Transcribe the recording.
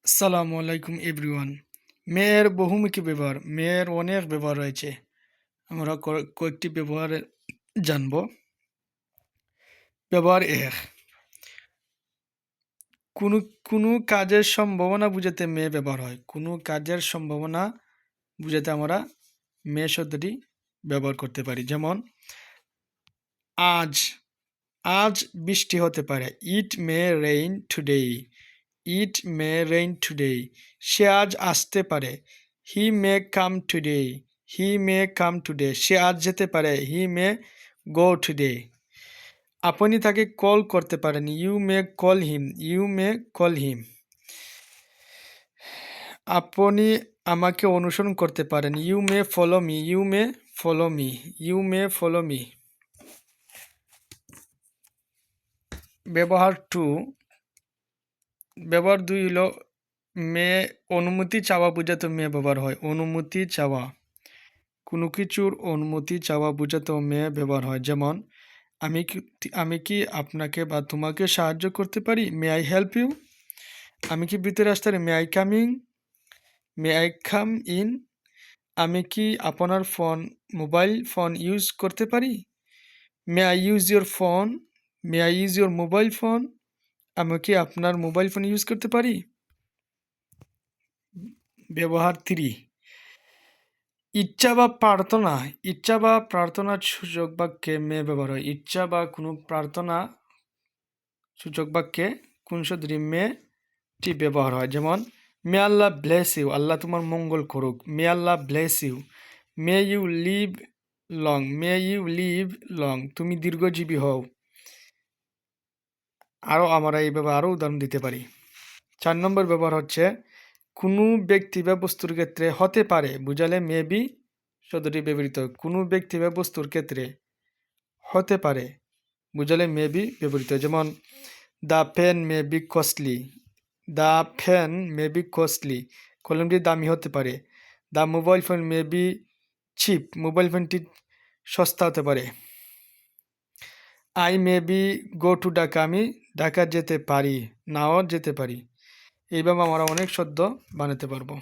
আসসালামু আলাইকুম এভরিওয়ান। মেয়ের বহুমুখী ব্যবহার, মেয়ের অনেক ব্যবহার রয়েছে। আমরা কয়েকটি ব্যবহার জানব। ব্যবহার এক, কোনো কোনো কাজের সম্ভাবনা বুঝাতে মেয়ে ব্যবহার হয়। কোনো কাজের সম্ভাবনা বুঝাতে আমরা মেয়ে শব্দটি ব্যবহার করতে পারি। যেমন আজ, আজ বৃষ্টি হতে পারে। ইট মে রেইন টুডে। ইট মে রেইন টুডে। সে আজ আসতে পারে। He May come today. He May come today. সে আজ যেতে পারে। He may go today. আপনি তাকে কল করতে পারেন। You may call him. You may call him. আপনি আমাকে অনুসরণ করতে পারেন। You may follow me. You may follow me. You may follow me. ব্যবহার টু, ব্যবহার দুই হলো মেয়ে অনুমতি চাওয়া বোঝাতে মেয়ে ব্যবহার হয়। অনুমতি চাওয়া, কোনো কিছুর অনুমতি চাওয়া বোঝাতেও মেয়ে ব্যবহার হয়। যেমন আমি কি আপনাকে বা তোমাকে সাহায্য করতে পারি? May I help you? আমি কি ভিতরে আসতে পারি? May I coming? May I come in? আমি কি আপনার মোবাইল ফোন ইউজ করতে পারি? May I use your phone? May I use your mobile phone? আমি কি আপনার মোবাইল ফোন ইউজ করতে পারি? ব্যবহার 3, ইচ্ছা বা প্রার্থনা। ইচ্ছা বা প্রার্থনার সূচক বাক্যে মে ব্যবহার হয়। ইচ্ছা বা কোনো প্রার্থনা সূচক বাক্যে কোন শব্দটি মেটি ব্যবহার হয়। যেমন মে আল্লাহ ব্লেস ইউ। আল্লাহ তোমার মঙ্গল করুক। May Allah bless you. May you live long. May you live long. তুমি দীর্ঘজীবী হও। আমরা এইভাবে আরও উদাহরণ দিতে পারি। 4 নম্বর ব্যবহার হচ্ছে কোনো ব্যক্তি বা বস্তুর ক্ষেত্রে হতে পারে বুঝালে মে বি শব্দটি ব্যবহৃত হয়। কোনো ব্যক্তি বা বস্তুর ক্ষেত্রে হতে পারে বুঝালে মে বি ব্যবহৃত হয়। যেমন the pen may be costly. The pen may be costly. কলমটি দামি হতে পারে। The mobile phone may be cheap. Mobile ফোনটি সস্তা হতে পারে। I may be go to Dhaka. আমি ঢাকা যেতে পারি, নাও যেতে পারি। এইভাবে আমরা অনেক শব্দ বানাতে পারবো।